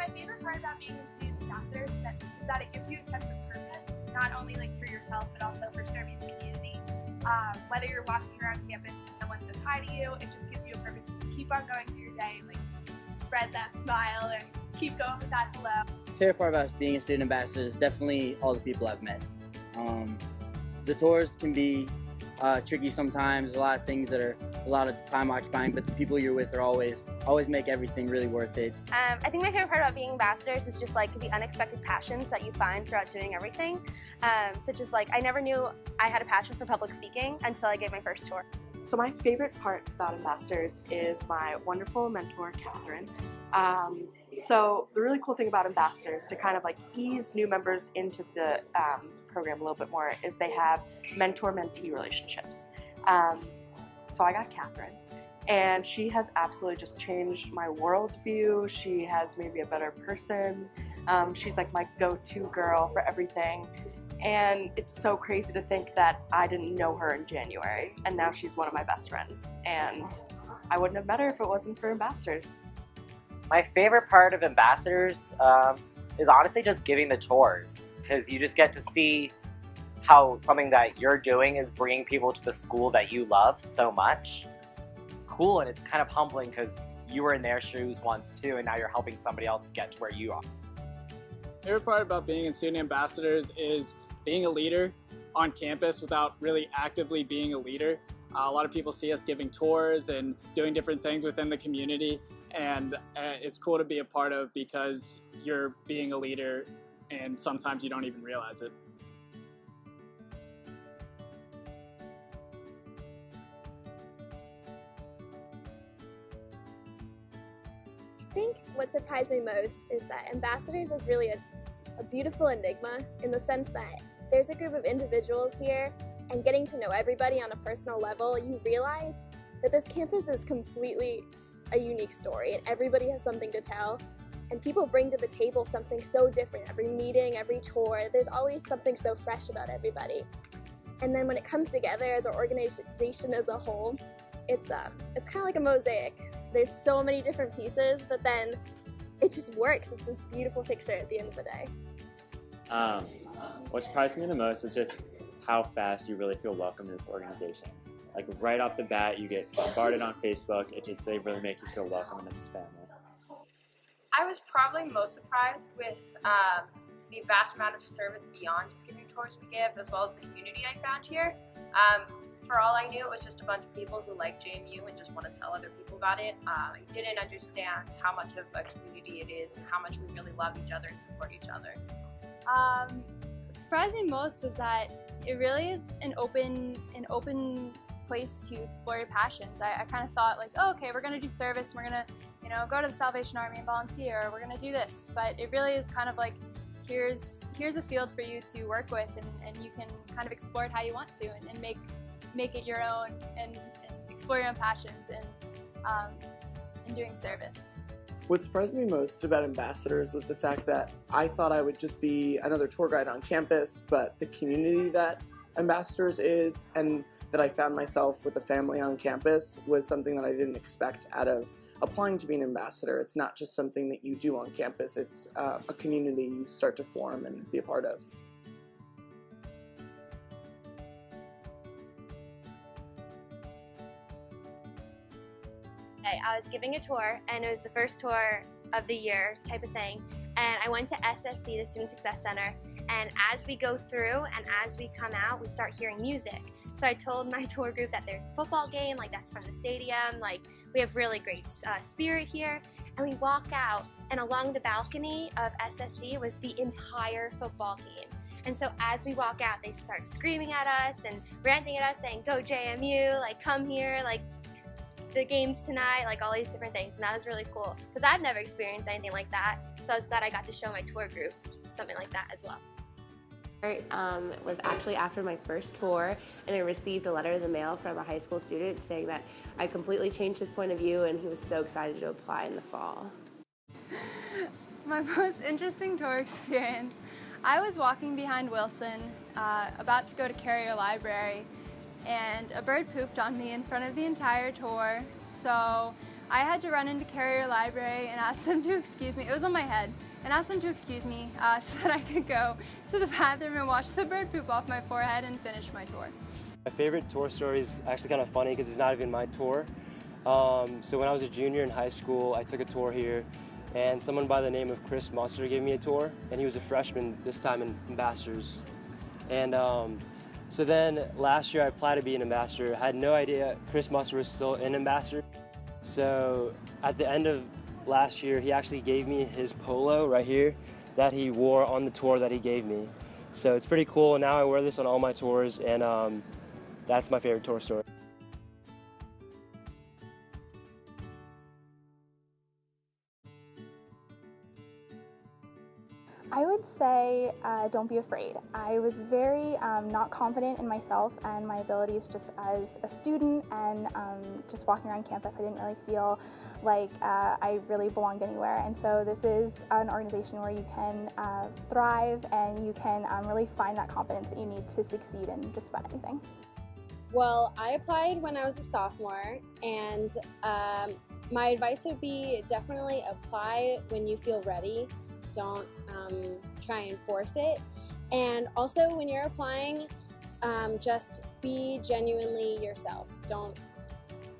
my favorite part about being a student ambassador is that it gives you a sense of purpose, not only like for yourself, but also for serving the community. Whether you're walking around campus and someone says hi to you, it just gives you a purpose to keep on going through your day, like spread that smile and keep going with that hello. My favorite part about being a student ambassador is definitely all the people I've met. The tours can be tricky sometimes, a lot of things that are a lot of time occupying, but the people you're with are always make everything really worth it. I think my favorite part about being ambassadors is just like the unexpected passions that you find throughout doing everything. Such as like, I never knew I had a passion for public speaking until I gave my first tour. So my favorite part about ambassadors is my wonderful mentor, Catherine. So the really cool thing about ambassadors, to kind of like ease new members into the program a little bit more, is they have mentor-mentee relationships. So I got Catherine, and she has absolutely just changed my worldview. She has made me a better person. She's like my go-to girl for everything. And it's so crazy to think that I didn't know her in January, and now she's one of my best friends. And I wouldn't have met her if it wasn't for ambassadors. My favorite part of ambassadors is honestly just giving the tours, because you just get to see how something that you're doing is bringing people to the school that you love so much. It's cool and it's kind of humbling because you were in their shoes once too, and now you're helping somebody else get to where you are. My favorite part about being in student ambassadors is being a leader on campus without really actively being a leader. A lot of people see us giving tours and doing different things within the community, and it's cool to be a part of because you're being a leader and sometimes you don't even realize it. I think what surprised me most is that ambassadors is really a beautiful enigma, in the sense that there's a group of individuals here, and getting to know everybody on a personal level, you realize that this campus is completely a unique story, and everybody has something to tell. And people bring to the table something so different. Every meeting, every tour, there's always something so fresh about everybody. And then when it comes together as an organization as a whole, it's kind of like a mosaic. There's so many different pieces, but then it just works. It's this beautiful picture at the end of the day. What surprised me the most was just how fast you really feel welcome to this organization. Like right off the bat, you get bombarded on Facebook. They really make you feel welcome into this family. I was probably most surprised with the vast amount of service beyond just giving tours we give, as well as the community I found here. For all I knew, it was just a bunch of people who like JMU and just want to tell other people about it. I didn't understand how much of a community it is and how much we really love each other and support each other. Surprising most was that it really is an open place to explore your passions. I kind of thought like, oh, okay, we're going to do service, and we're going to, go to the Salvation Army and volunteer, or we're going to do this. But it really is kind of like, here's a field for you to work with, and you can kind of explore it how you want to, and make it your own, and explore your own passions in doing service. What surprised me most about ambassadors was the fact that I thought I would just be another tour guide on campus, but the community that ambassadors is, and that I found myself with a family on campus, was something that I didn't expect out of applying to be an ambassador. It's not just something that you do on campus, it's a community you start to form and be a part of. I was giving a tour, and it was the first tour of the year type of thing, and I went to SSC, the Student Success Center, and as we go through and as we come out, we start hearing music. So I told my tour group that there's a football game, like that's from the stadium, like we have really great spirit here, and we walk out, and along the balcony of SSC was the entire football team. And so as we walk out, they start screaming at us and ranting at us, saying, "Go JMU, like come here, like the game's tonight," like all these different things. And that was really cool because I've never experienced anything like that. So I was glad I got to show my tour group something like that as well. It was actually after my first tour, and I received a letter in the mail from a high school student saying that I completely changed his point of view, and he was so excited to apply in the fall. My most interesting tour experience, I was walking behind Wilson, about to go to Carrier Library, and a bird pooped on me in front of the entire tour. So I had to run into Carrier Library and ask them to excuse me. It was on my head. And ask them to excuse me so that I could go to the bathroom and wash the bird poop off my forehead and finish my tour. My favorite tour story is actually kind of funny because it's not even my tour. So when I was a junior in high school, I took a tour here, and someone by the name of Chris Musser gave me a tour, and he was a freshman this time in Ambassadors. And so then last year I applied to be an ambassador. I had no idea Chris Musser was still an ambassador. So at the end of last year, he actually gave me his polo right here that he wore on the tour that he gave me. So it's pretty cool, and now I wear this on all my tours, and that's my favorite tour story. I would say don't be afraid. I was very not confident in myself and my abilities just as a student, and just walking around campus I didn't really feel like I really belonged anywhere, and so this is an organization where you can thrive and you can really find that confidence that you need to succeed in just about anything. Well, I applied when I was a sophomore, and my advice would be definitely apply when you feel ready. Don't try and force it. And also when you're applying, just be genuinely yourself. Don't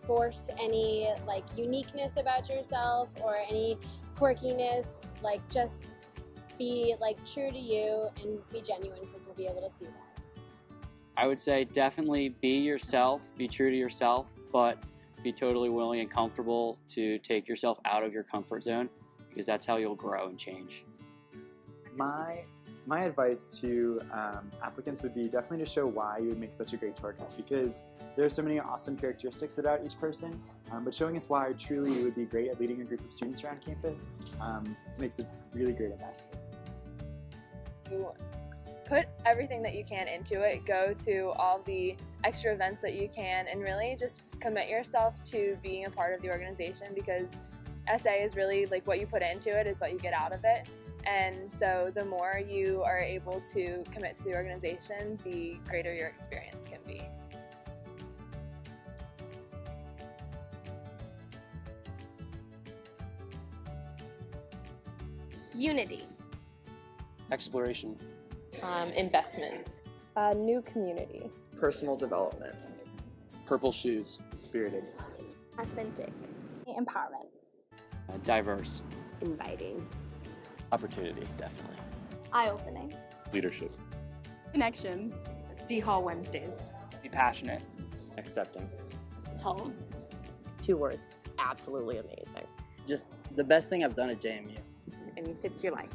force any like uniqueness about yourself or any quirkiness. Like just be like true to you and be genuine, because we'll be able to see that. I would say definitely be yourself, be true to yourself, but be totally willing and comfortable to take yourself out of your comfort zone, because that's how you'll grow and change. My advice to applicants would be definitely to show why you would make such a great tour guide, because there are so many awesome characteristics about each person, but showing us why truly you would be great at leading a group of students around campus makes a really great ambassador. Put everything that you can into it, go to all the extra events that you can, and really just commit yourself to being a part of the organization, because SA is really like what you put into it is what you get out of it. And so the more you are able to commit to the organization, the greater your experience can be. Unity. Exploration. Investment. New community. Personal development. Purple shoes. Spirited. Authentic. Empowerment. Diverse. Inviting. Opportunity, definitely. Eye-opening. Leadership. Connections. D-Hall Wednesdays. Be passionate. Accepting. Home. 2 words. Absolutely amazing. Just the best thing I've done at JMU. And it fits your life.